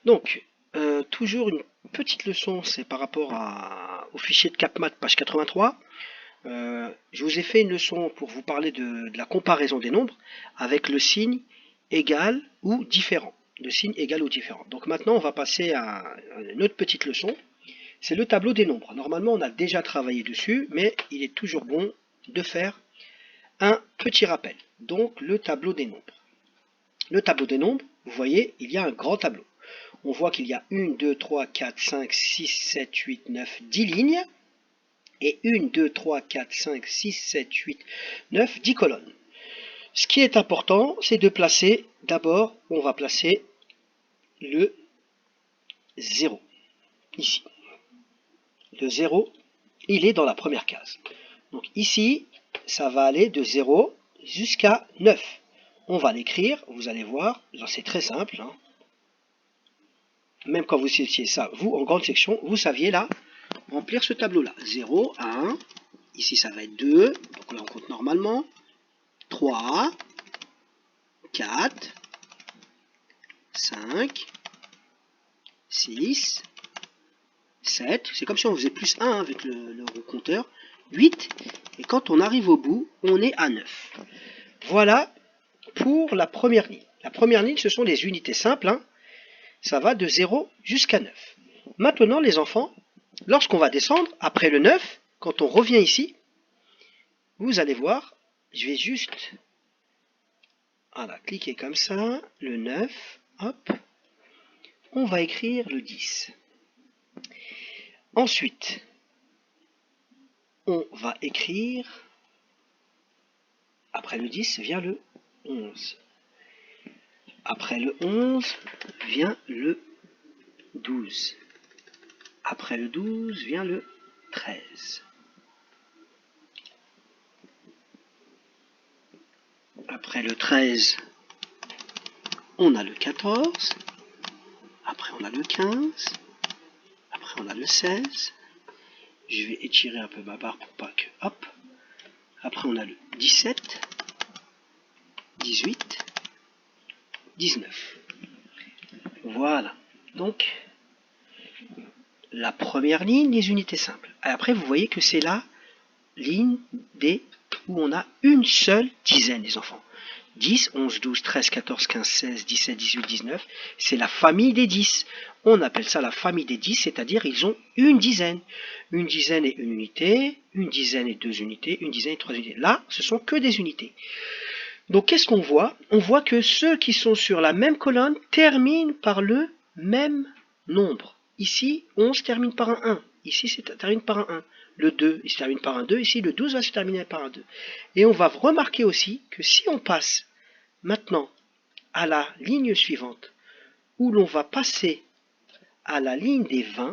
Donc, toujours une petite leçon, c'est par rapport au fichier de CapMath, page 83. Je vous ai fait une leçon pour vous parler de la comparaison des nombres avec le signe égal ou différent. Le signe égal ou différent. Donc maintenant, on va passer à une autre petite leçon. C'est le tableau des nombres. Normalement, on a déjà travaillé dessus, mais il est toujours bon de faire un petit rappel. Donc, le tableau des nombres. Le tableau des nombres, vous voyez, il y a un grand tableau. On voit qu'il y a 1, 2, 3, 4, 5, 6, 7, 8, 9, 10 lignes. Et 1, 2, 3, 4, 5, 6, 7, 8, 9, 10 colonnes. Ce qui est important, c'est de placer, d'abord, on va placer le 0, ici. Le 0, il est dans la première case. Donc ici, ça va aller de 0 jusqu'à 9. On va l'écrire, vous allez voir, c'est très simple. Même quand vous étiez ça, vous, en grande section, vous saviez là, remplir ce tableau-là. 0, 1, ici ça va être 2, donc là on compte normalement. 3, 4, 5, 6, 7, c'est comme si on faisait plus 1 avec le compteur, 8, et quand on arrive au bout, on est à 9. Voilà pour la première ligne. La première ligne, ce sont les unités simples, ça va de 0 jusqu'à 9. Maintenant, les enfants, lorsqu'on va descendre, après le 9, quand on revient ici, vous allez voir, je vais juste cliquer comme ça, le 9, hop, on va écrire le 10. Ensuite, on va écrire, après le 10 vient le 11. Après le 11 vient le 12. Après le 12 vient le 13. Après le 13, on a le 14. Après on a le 15. Après on a le 16. Je vais étirer un peu ma barre pour pas que... Hop. Après on a le 17. 18. 19. Voilà. Donc, la première ligne, les unités simples. Après, vous voyez que c'est la ligne où on a une seule dizaine, les enfants. 10, 11, 12, 13, 14, 15, 16, 17, 18, 19. C'est la famille des 10. On appelle ça la famille des 10, c'est-à-dire ils ont une dizaine. Une dizaine et une unité, une dizaine et deux unités, une dizaine et trois unités. Là, ce sont que des unités. Donc, qu'est-ce qu'on voit? On voit que ceux qui sont sur la même colonne terminent par le même nombre. Ici, 11 termine par un 1. Ici, ça termine par un 1. Le 2, il se termine par un 2. Ici, le 12 va se terminer par un 2. Et on va remarquer aussi que si on passe maintenant à la ligne suivante, où l'on va passer à la ligne des 20,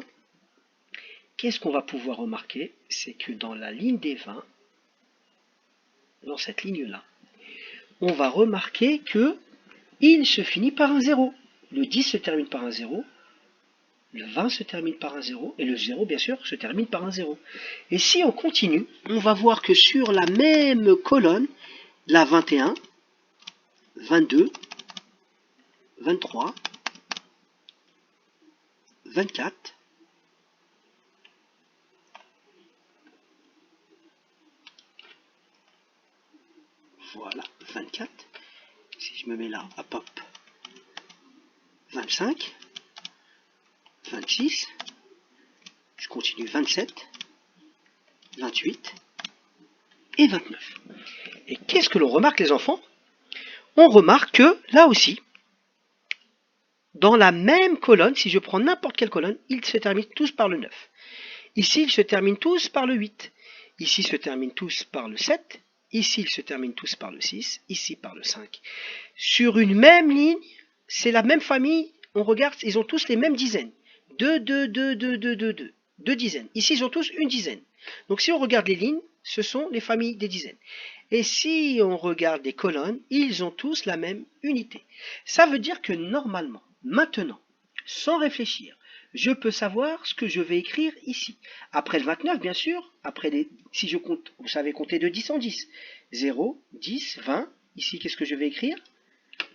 qu'est-ce qu'on va pouvoir remarquer? C'est que dans la ligne des 20, dans cette ligne-là, on va remarquer que il se finit par un 0. Le 10 se termine par un 0, le 20 se termine par un 0, et le 0, bien sûr, se termine par un 0. Et si on continue, on va voir que sur la même colonne, la 21, 22, 23, 24, voilà, 24, si je me mets là, hop hop, 25, 26, je continue 27, 28 et 29. Et qu'est-ce que l'on remarque, les enfants? On remarque que, là aussi, dans la même colonne, si je prends n'importe quelle colonne, ils se terminent tous par le 9. Ici, ils se terminent tous par le 8. Ici, ils se terminent tous par le 7. Ici, ils se terminent tous par le 6. Ici, par le 5. Sur une même ligne, c'est la même famille. On regarde, ils ont tous les mêmes dizaines. 2, 2, 2, 2, 2, 2, 2. Deux dizaines. Ici, ils ont tous une dizaine. Donc, si on regarde les lignes, ce sont les familles des dizaines. Et si on regarde les colonnes, ils ont tous la même unité. Ça veut dire que normalement, maintenant, sans réfléchir, je peux savoir ce que je vais écrire ici. Après le 29, bien sûr, si je compte, vous savez compter de 10 en 10. 0, 10, 20. Ici, qu'est-ce que je vais écrire?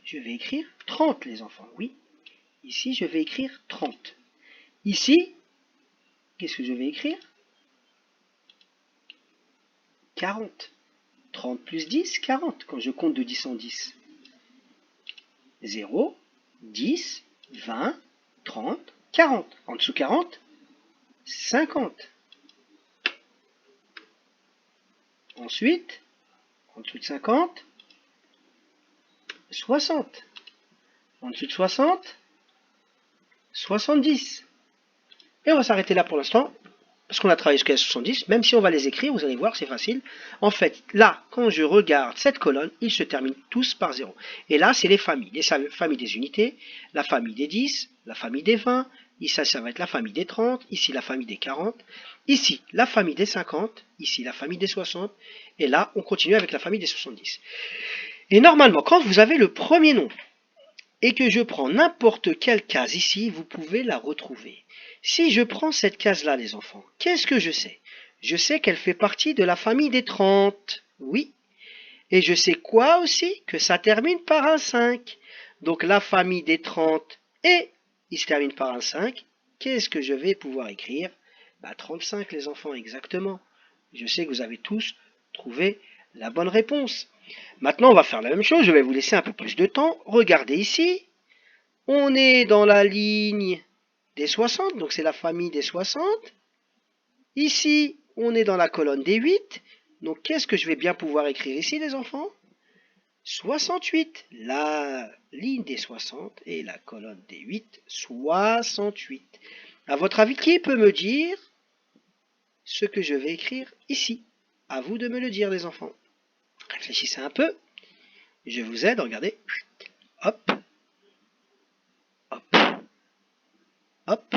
Je vais écrire 30, les enfants, oui. Ici, je vais écrire 30. Ici, qu'est-ce que je vais écrire? 40. 30 plus 10, 40, quand je compte de 10 en 10. 0, 10, 20, 30, 40. En dessous 40, 50. Ensuite, en dessous de 50, 60. En dessous de 60, 70. Et on va s'arrêter là pour l'instant, parce qu'on a travaillé jusqu'à 70, même si on va les écrire, vous allez voir, c'est facile. En fait, là, quand je regarde cette colonne, ils se terminent tous par 0. Et là, c'est les familles des unités, la famille des 10, la famille des 20, ici, ça va être la famille des 30, ici, la famille des 40, ici, la famille des 50, ici, la famille des 60, et là, on continue avec la famille des 70. Et normalement, quand vous avez le premier nombre, et que je prends n'importe quelle case ici, vous pouvez la retrouver. Si je prends cette case-là, les enfants, qu'est-ce que je sais? Je sais qu'elle fait partie de la famille des 30. Oui. Et je sais quoi aussi? Que ça termine par un 5. Donc la famille des 30 et il se termine par un 5. Qu'est-ce que je vais pouvoir écrire? 35, les enfants, exactement. Je sais que vous avez tous trouvé la bonne réponse. Maintenant, on va faire la même chose. Je vais vous laisser un peu plus de temps. Regardez ici. On est dans la ligne des 60, donc c'est la famille des 60. Ici, on est dans la colonne des 8. Donc, qu'est-ce que je vais bien pouvoir écrire ici, les enfants? 68. La ligne des 60 et la colonne des 8, 68. À votre avis, qui peut me dire ce que je vais écrire ici? À vous de me le dire, les enfants. Réfléchissez un peu. Je vous aide, regardez. Hop. Hop. Hop.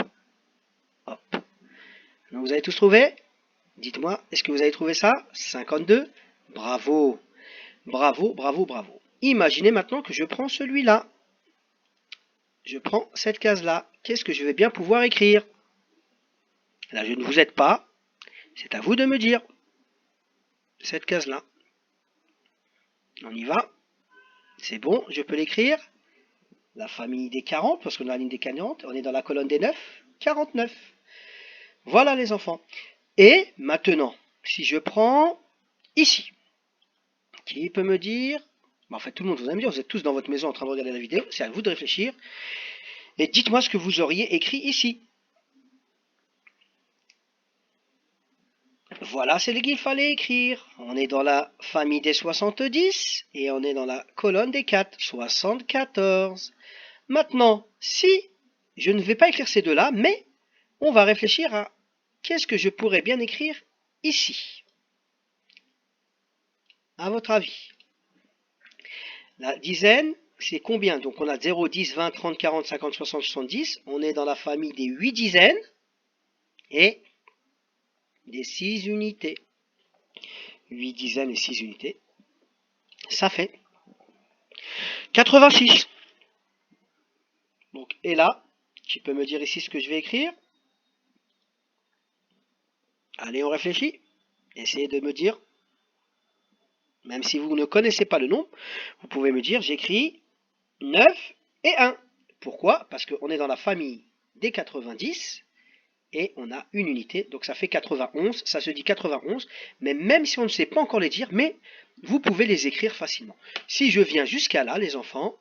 Hop. Donc, vous avez tous trouvé? Dites-moi, est-ce que vous avez trouvé ça? 52. Bravo. Bravo, bravo, bravo. Imaginez maintenant que je prends celui-là. Je prends cette case-là. Qu'est-ce que je vais bien pouvoir écrire? Là, je ne vous aide pas. C'est à vous de me dire. Cette case-là. On y va. C'est bon, je peux l'écrire. La famille des 40, parce qu'on est dans la ligne des 40. On est dans la colonne des 9. 49. Voilà les enfants. Et maintenant, si je prends ici, qui peut me dire... En fait, tout le monde, vous allez me dire, vous êtes tous dans votre maison en train de regarder la vidéo. C'est à vous de réfléchir. Et dites-moi ce que vous auriez écrit ici. Voilà, c'est ce qu'il fallait écrire. On est dans la famille des 70 et on est dans la colonne des 4, 74. Maintenant, si je ne vais pas écrire ces deux-là, mais on va réfléchir à qu'est-ce que je pourrais bien écrire ici. À votre avis, la dizaine, c'est combien? Donc on a 0, 10, 20, 30, 40, 50, 60, 70. On est dans la famille des 8 dizaines et des 6 unités. 8 dizaines et 6 unités. Ça fait 86. Donc, et là, tu peux me dire ici ce que je vais écrire? Allez, on réfléchit. Essayez de me dire. Même si vous ne connaissez pas le nombre, vous pouvez me dire, j'écris 9 et 1. Pourquoi? Parce qu'on est dans la famille des 90 et on a une unité, donc ça fait 91, ça se dit 91, mais même si on ne sait pas encore les dire, mais vous pouvez les écrire facilement. Si je viens jusqu'à là, les enfants,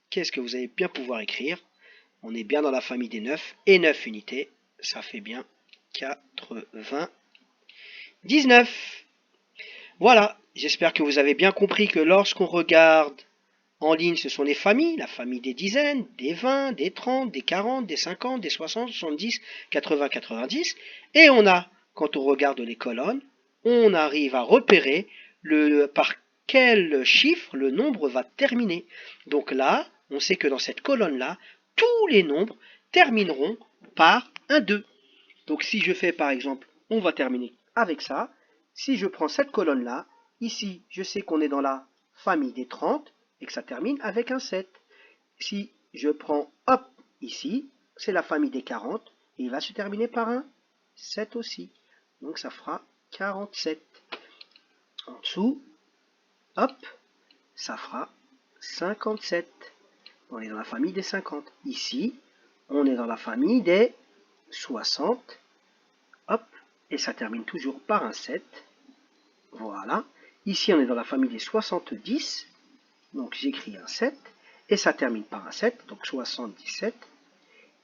qu'est-ce que vous allez bien pouvoir écrire? On est bien dans la famille des 9 et 9 unités, ça fait bien 99. Voilà, j'espère que vous avez bien compris que lorsqu'on regarde en ligne, ce sont les familles, la famille des dizaines, des 20, des 30, des 40, des 50, des 60, 70, 80, 90. Et on a, quand on regarde les colonnes, on arrive à repérer par quel chiffre le nombre va terminer. Donc là, on sait que dans cette colonne-là, tous les nombres termineront par un 2. Donc si je fais par exemple, on va terminer avec ça. Si je prends cette colonne-là, ici, je sais qu'on est dans la famille des 30 et que ça termine avec un 7. Si je prends, hop, ici, c'est la famille des 40 et il va se terminer par un 7 aussi. Donc ça fera 47. En dessous, hop, ça fera 57. on est dans la famille des 50. Ici, on est dans la famille des 60. Hop, et ça termine toujours par un 7. Voilà. Ici, on est dans la famille des 70. Donc j'écris un 7. Et ça termine par un 7, donc 77.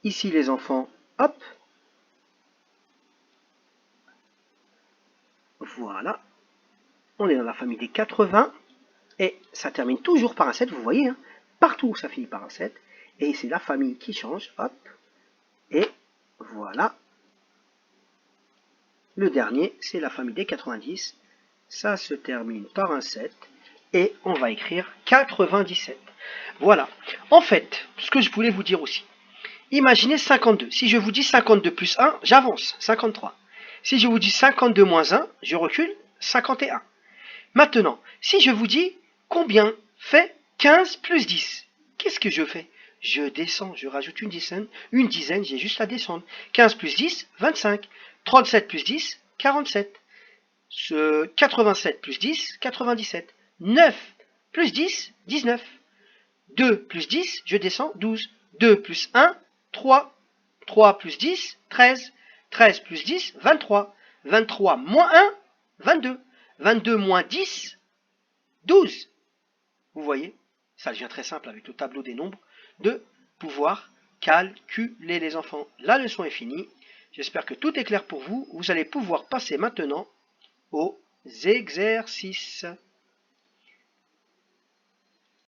Ici, les enfants, hop. Voilà. On est dans la famille des 80. Et ça termine toujours par un 7, vous voyez, hein, partout ça finit par un 7. Et c'est la famille qui change, hop. Et voilà. Le dernier, c'est la famille des 90. Ça se termine par un 7. Et on va écrire 97. Voilà. En fait, ce que je voulais vous dire aussi. Imaginez 52. Si je vous dis 52 plus 1, j'avance, 53. Si je vous dis 52 moins 1, je recule, 51. Maintenant, si je vous dis combien fait 15 plus 10, qu'est-ce que je fais? Je descends, je rajoute une dizaine, j'ai juste à descendre. 15 plus 10, 25. 37 plus 10, 47. 87 plus 10, 97. 9 plus 10, 19. 2 plus 10, je descends, 12. 2 plus 1, 3. 3 plus 10, 13. 13 plus 10, 23. 23 moins 1, 22. 22 moins 10, 12. Vous voyez, ça devient très simple avec le tableau des nombres de pouvoir calculer les enfants. La leçon est finie. J'espère que tout est clair pour vous. Vous allez pouvoir passer maintenant aux exercices.